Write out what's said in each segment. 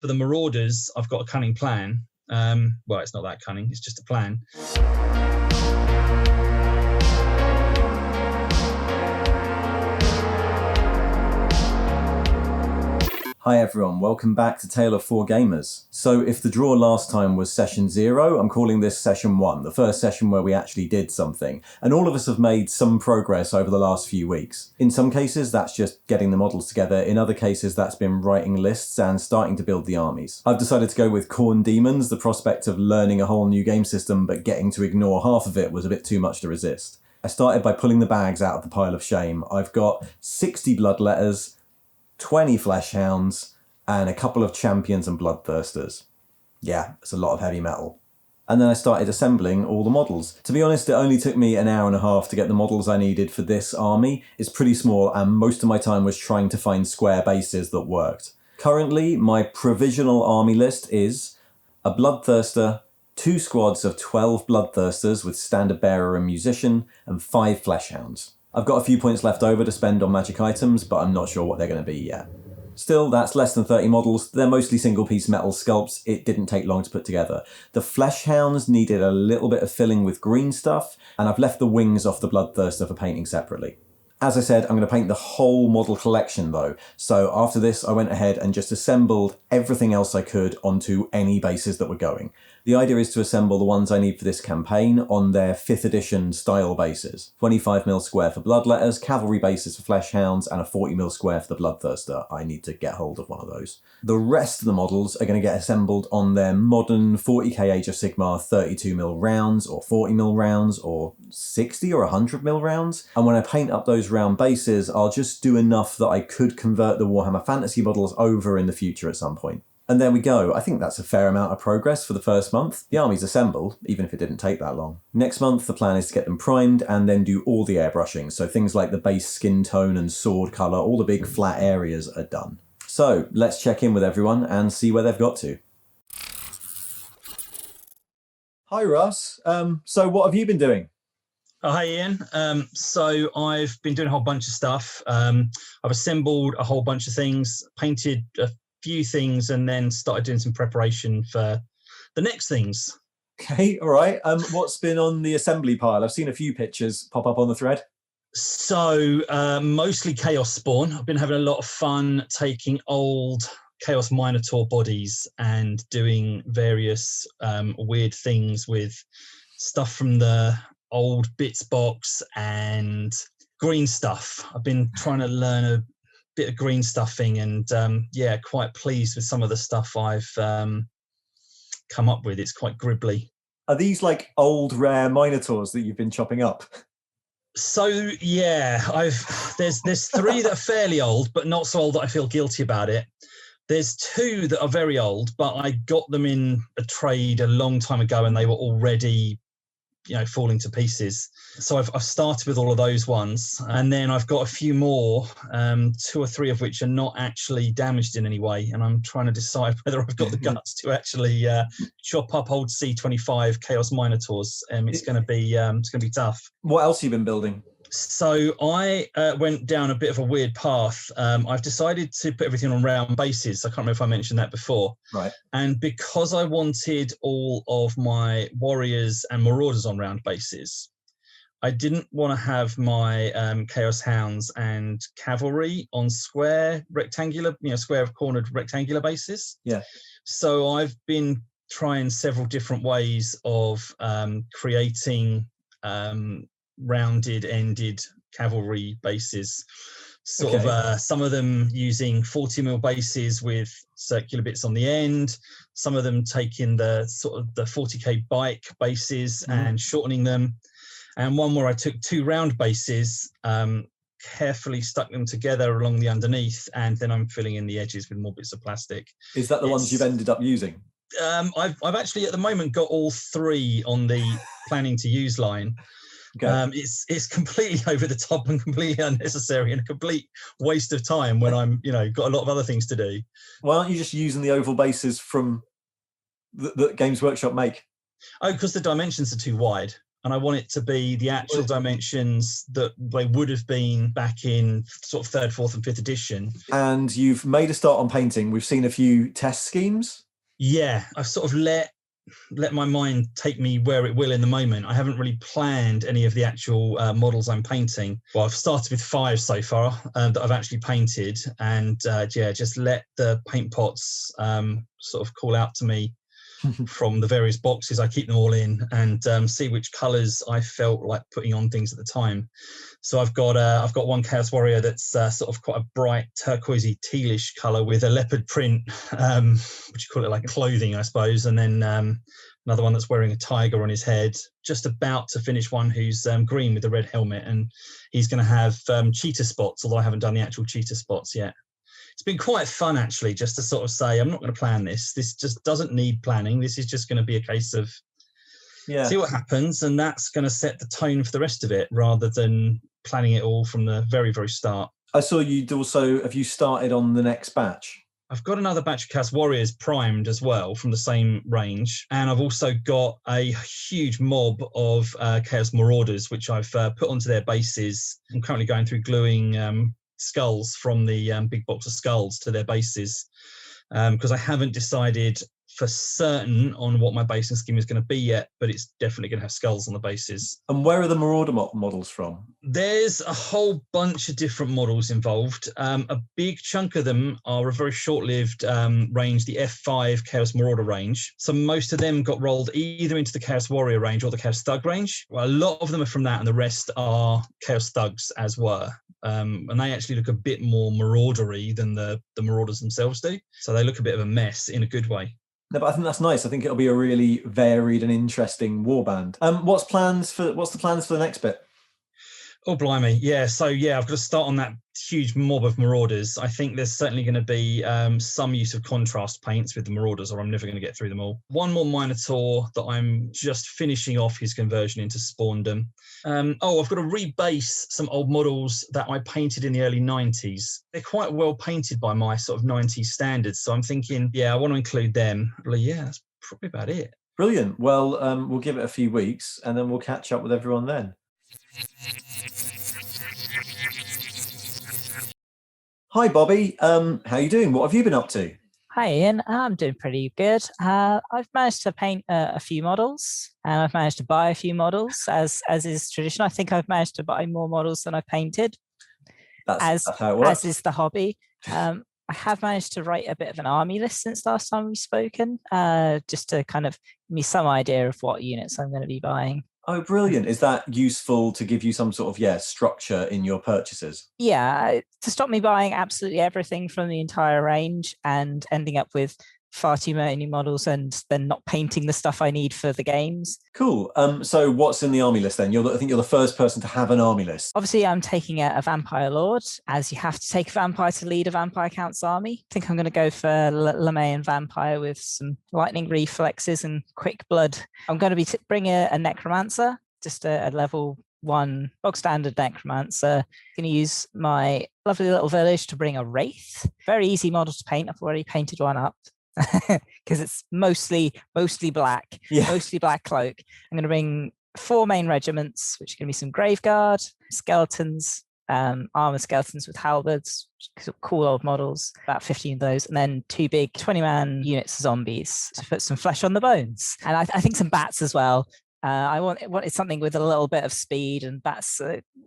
For the Marauders, I've got a cunning plan. Well, it's not that cunning, it's just a plan. Hi everyone, welcome back to Tale of Four Gamers. So if the draw last time was session 0, I'm calling this session 1, the first session where we actually did something. And all of us have made some progress over the last few weeks. In some cases that's just getting the models together, in other cases that's been writing lists and starting to build the armies. I've decided to go with Khorne Demons. The prospect of learning a whole new game system but getting to ignore half of it was a bit too much to resist. I started by pulling the bags out of the pile of shame. I've got 60 Bloodletters, 20 Fleshhounds, and a couple of Champions and Bloodthirsters. Yeah, it's a lot of heavy metal. And then I started assembling all the models. To be honest, it only took me an hour and a half to get the models I needed for this army. It's pretty small, and most of my time was trying to find square bases that worked. Currently, my provisional army list is a Bloodthirster, 2 squads of 12 Bloodthirsters with Standard Bearer and Musician, and 5 Fleshhounds. I've got a few points left over to spend on magic items, but I'm not sure what they're going to be yet. Still, that's less than 30 models. They're mostly single-piece metal sculpts. It didn't take long to put together. The Fleshhounds needed a little bit of filling with green stuff, and I've left the wings off the Bloodthirster for painting separately. As I said, I'm going to paint the whole model collection though, so after this I went ahead and just assembled everything else I could onto any bases that were going. The idea is to assemble the ones I need for this campaign on their 5th edition style bases. 25mm square for Bloodletters, cavalry bases for Fleshhounds, and a 40mm square for the Bloodthirster. I need to get hold of one of those. The rest of the models are going to get assembled on their modern 40k Age of Sigmar 32mm rounds, or 40mm rounds, or 60 or 100mm rounds. And when I paint up those round bases, I'll just do enough that I could convert the Warhammer Fantasy models over in the future at some point. And there we go. I think that's a fair amount of progress for the first month. The army's assembled, even if it didn't take that long. Next month, the plan is to get them primed and then do all the airbrushing. So things like the base skin tone and sword colour, all the big flat areas are done. So let's check in with everyone and see where they've got to. Hi Russ. So what have you been doing? Oh, hi Ian. So I've been doing a whole bunch of stuff. I've assembled a whole bunch of things, painted a few things, and then started doing some preparation for the next things. Okay, all right. What's been on the assembly pile? I've seen a few pictures pop up on the thread. So mostly Chaos Spawn. I've been having a lot of fun taking old Chaos Minotaur bodies and doing various weird things with stuff from the old bits box and green stuff. I've been trying to learn a bit of green stuffing, and yeah, quite pleased with some of the stuff I've come up with. It's quite gribbly. Are these like old rare Minotaurs that you've been chopping up? So yeah, there's 3 that are fairly old, but not so old that I feel guilty about it. There's 2 that are very old, but I got them in a trade a long time ago, and they were already, falling to pieces. So I've started with all of those ones, and then I've got a few more, 2 or 3 of which are not actually damaged in any way, and I'm trying to decide whether I've got the guts to actually chop up old C25 Chaos Minotaurs. It's going to be tough. What else have you been building? So I went down a bit of a weird path. I've decided to put everything on round bases. I can't remember if I mentioned that before. Right. And because I wanted all of my warriors and marauders on round bases, I didn't want to have my Chaos Hounds and cavalry on square cornered rectangular bases. Yeah. So I've been trying several different ways of creating rounded ended cavalry bases, some of them using 40mm bases with circular bits on the end, some of them taking the 40k bike bases and shortening them, and one where I took 2 round bases, carefully stuck them together along the underneath, and then I'm filling in the edges with more bits of plastic. Is that the ones you've ended up using? I've actually at the moment got all 3 on the planning to use line. Okay. It's completely over the top and completely unnecessary and a complete waste of time when I'm got a lot of other things to do. Why aren't you just using the oval bases from that Games Workshop make? Oh, because the dimensions are too wide. and I want it to be the actual dimensions that they would have been back in sort of 3rd, 4th and 5th edition. And you've made a start on painting. We've seen a few test schemes. Yeah, I've sort of let my mind take me where it will in the moment. I haven't really planned any of the actual models I'm painting. Well, I've started with 5 so far that I've actually painted, and just let the paint pots sort of call out to me from the various boxes. I keep them all in and see which colours I felt like putting on things at the time. So I've got one Chaos Warrior that's sort of quite a bright turquoisey tealish colour with a leopard print, which you call it like clothing, I suppose, and then another one that's wearing a tiger on his head. Just about to finish one who's green with a red helmet, and he's going to have cheetah spots, although I haven't done the actual cheetah spots yet. It's been quite fun, actually, just to sort of say, I'm not going to plan this. This just doesn't need planning. This is just going to be a case of see what happens, and that's going to set the tone for the rest of it, rather than planning it all from the very, very start. I saw you'd also, have you started on the next batch? I've got another batch of Chaos Warriors primed as well from the same range. And I've also got a huge mob of Chaos Marauders, which I've put onto their bases. I'm currently going through gluing skulls from the big box of skulls to their bases, because I haven't decided for certain on what my basing scheme is going to be yet, but it's definitely going to have skulls on the bases. And where are the Marauder models from? There's a whole bunch of different models involved. A big chunk of them are a very short-lived range, the F5 Chaos Marauder range. So most of them got rolled either into the Chaos Warrior range or the Chaos Thug range. Well, a lot of them are from that, and the rest are Chaos Thugs as were. And they actually look a bit more maraudery than the Marauders themselves do. So they look a bit of a mess in a good way. No, but I think that's nice. I think it'll be a really varied and interesting warband. What's the plans for the next bit? Oh, blimey. Yeah. So, I've got to start on that huge mob of Marauders. I think there's certainly going to be some use of contrast paints with the Marauders, or I'm never going to get through them all. One more Minotaur that I'm just finishing off his conversion into Spawndom. I've got to rebase some old models that I painted in the early 90s. They're quite well painted by my sort of 90s standards. So I'm thinking, I want to include them. But that's probably about it. Brilliant. Well, we'll give it a few weeks and then we'll catch up with everyone then. Hi, Bobbie. How you doing? What have you been up to? Hi, Ian. I'm doing pretty good. I've managed to paint a few models, and I've managed to buy a few models, as is tradition. I think I've managed to buy more models than I've painted. That's how it works. As is the hobby. I have managed to write a bit of an army list since last time we've spoken, just to kind of give me some idea of what units I'm going to be buying. Oh, brilliant. Is that useful to give you some sort of, structure in your purchases? Yeah, to stop me buying absolutely everything from the entire range and ending up with far too many models and then not painting the stuff I need for the games. Cool. So what's in the army list then? I think you're the first person to have an army list. Obviously, I'm taking a vampire lord, as you have to take a vampire to lead a vampire count's army. I think I'm going to go for Lamayan vampire with some lightning reflexes and quick blood. I'm going to be bringing a necromancer, just a level 1 bog standard necromancer. I'm going to use my lovely little village to bring a wraith. Very easy model to paint. I've already painted one up. Because it's mostly black, mostly black cloak. I'm going to bring 4 main regiments, which are going to be some Graveguard, skeletons, armored skeletons with halberds, cool old models, about 15 of those, and then 2 big 20-man units of zombies to put some flesh on the bones. And I think some bats as well. I wanted something with a little bit of speed, and bats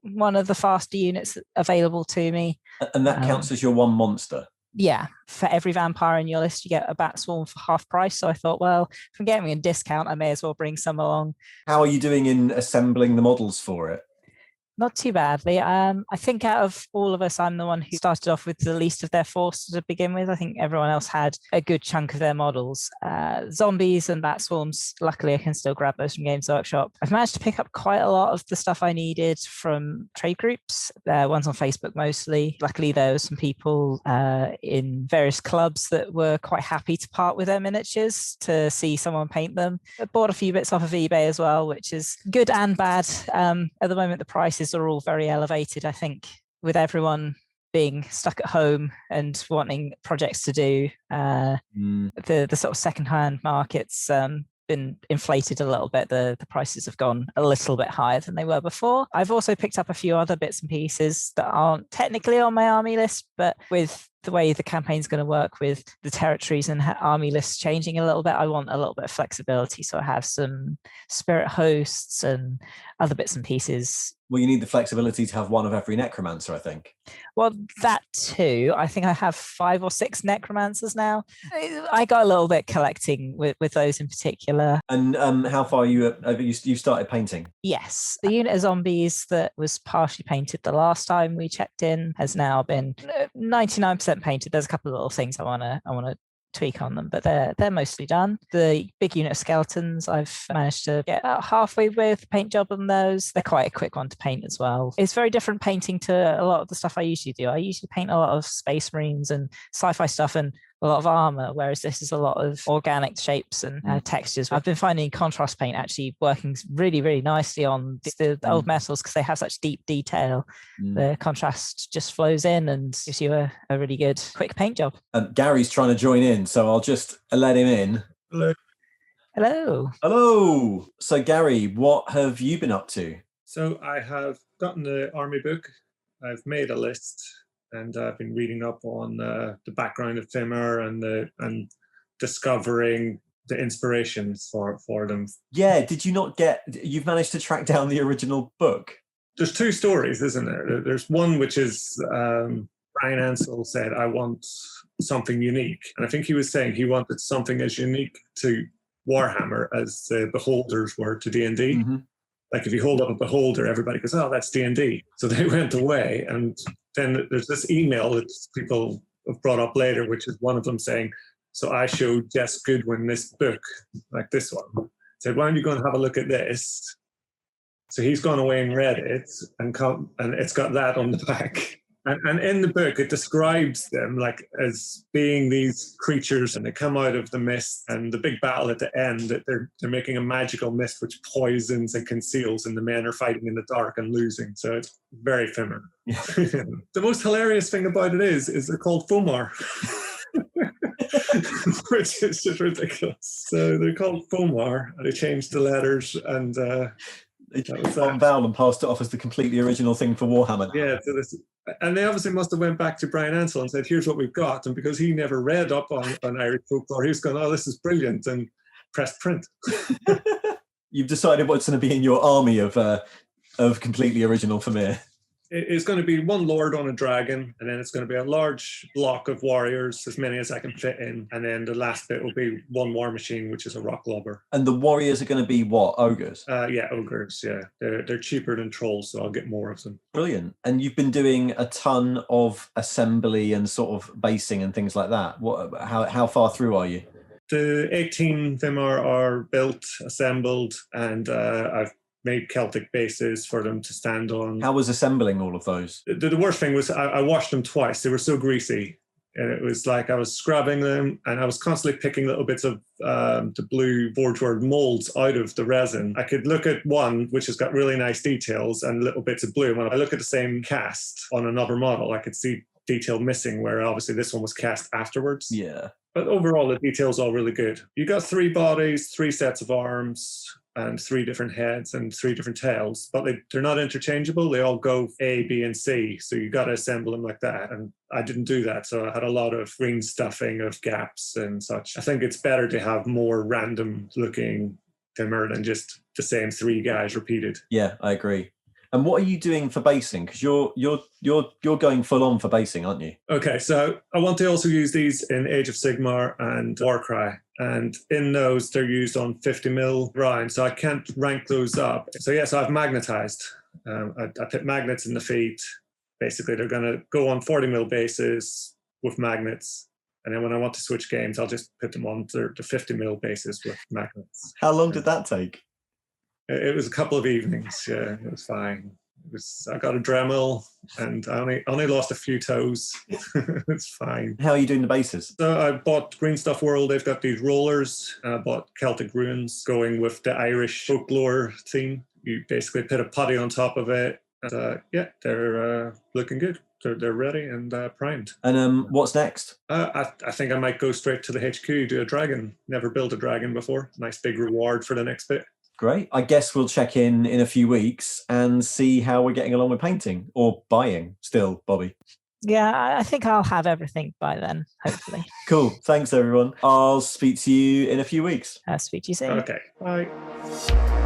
one of the faster units available to me. And that counts as your one monster? Yeah, for every vampire in your list, you get a bat swarm for half price. So I thought, well, if I'm getting a discount, I may as well bring some along. How are you doing in assembling the models for it? Not too badly. I think out of all of us, I'm the one who started off with the least of their force to begin with. I think everyone else had a good chunk of their models. Zombies and bat swarms, luckily I can still grab those from Games Workshop. I've managed to pick up quite a lot of the stuff I needed from trade groups, ones on Facebook mostly. Luckily there were some people in various clubs that were quite happy to part with their miniatures to see someone paint them. I bought a few bits off of eBay as well, which is good and bad. At the moment the prices are all very elevated. I think with everyone being stuck at home and wanting projects to do, the sort of second-hand markets been inflated a little bit. The prices have gone a little bit higher than they were before. I've also picked up a few other bits and pieces that aren't technically on my army list, but with the way the campaign's going to work with the territories and army lists changing a little bit, I want a little bit of flexibility. So I have some spirit hosts and other bits and pieces. Well, you need the flexibility to have one of every necromancer, I think. Well, that too. I think I have 5 or 6 necromancers now. I got a little bit collecting with those in particular. And how far you started painting? Yes, the unit of zombies that was partially painted the last time we checked in has now been 99% painted. There's a couple of little things I want to tweak on them, but they're mostly done. The big unit of skeletons I've managed to get about halfway with the paint job on those. They're quite a quick one to paint as well. It's very different painting to a lot of the stuff I usually do. I usually paint a lot of space marines and sci-fi stuff and a lot of armor, whereas this is a lot of organic shapes and textures. I've been finding contrast paint actually working really, really nicely on the old metals because they have such deep detail. The contrast just flows in and gives you a really good quick paint job. Gary's trying to join in, so I'll just let him in. Hello. So Gary, what have you been up to? So I have gotten the army book. I've made a list. And I've been reading up on the background of Fimmer and discovering the inspirations for them. Yeah, did you not you've managed to track down the original book? There's 2 stories, isn't there? There's one which is Bryan Ansell said, I want something unique. And I think he was saying he wanted something as unique to Warhammer as the Beholders were to D&D. Mm-hmm. Like if you hold up a beholder, everybody goes, oh, that's D&D. So they went away. And then there's this email that people have brought up later, which is one of them saying, so I showed Jess Goodwin this book, like this one. Said, why don't you go and have a look at this? So he's gone away and read it and it's got that on the back. And in the book, it describes them like as being these creatures, and they come out of the mist. And the big battle at the end, that they're making a magical mist which poisons and conceals, and the men are fighting in the dark and losing. So it's very Fimmer. Yeah. The most hilarious thing about it is they're called Fomar, which is just ridiculous. So they're called Fomar. They changed the letters and. They took on Val and passed it off as the completely original thing for Warhammer. Yeah, and they obviously must have went back to Bryan Ansell and said, here's what we've got. And because he never read up on Irish folklore, he was going, oh, this is brilliant, and pressed print. You've decided what's going to be in your army of completely original Vermeer. It's going to be one lord on a dragon, and then it's going to be a large block of warriors, as many as I can fit in. And then the last bit will be one war machine, which is a rock lobber. And the warriors are going to be what? Ogres? Yeah, ogres, yeah. They're cheaper than trolls, so I'll get more of them. Brilliant. And you've been doing a ton of assembly and sort of basing and things like that. How far through are you? The 18 Vimar are built, assembled, and I've made Celtic bases for them to stand on. How was assembling all of those? The worst thing was I washed them twice. They were so greasy. And it was like I was scrubbing them, and I was constantly picking little bits of the blue Forge World molds out of the resin. I could look at one which has got really nice details and little bits of blue. When I look at the same cast on another model, I could see detail missing, where obviously this one was cast afterwards. Yeah. But overall, the detail's all really good. You got 3 bodies, 3 sets of arms, and 3 different heads and 3 different tails, but they're not interchangeable. They all go A, B, and C. So you got to assemble them like that. And I didn't do that. So I had a lot of green stuffing of gaps and such. I think it's better to have more random looking Timur than just the same 3 guys repeated. Yeah, I agree. And what are you doing for basing? Because you're going full on for basing, aren't you? Okay, so I want to also use these in Age of Sigmar and Warcry. And in those, they're used on 50mm rounds, so I can't rank those up. So yes, I've magnetized. I put magnets in the feet. Basically, they're going to go on 40mm bases with magnets. And then when I want to switch games, I'll just put them on the 50mm bases with magnets. How long did that take? It was a couple of evenings. Yeah, it was fine. I got a Dremel, and I only lost a few toes. It's fine. How are you doing the bases? So I bought Green Stuff World. They've got these rollers. And I bought Celtic Ruins, going with the Irish folklore theme. You basically put a putty on top of it. And yeah, they're looking good. they're ready and primed. And what's next? I think I might go straight to the HQ, do a dragon. Never built a dragon before. Nice big reward for the next bit. Great. I guess we'll check in a few weeks and see how we're getting along with painting or buying still, Bobbie. Yeah, I think I'll have everything by then, hopefully. Cool. Thanks, everyone. I'll speak to you in a few weeks. I'll speak to you soon. Okay. Bye.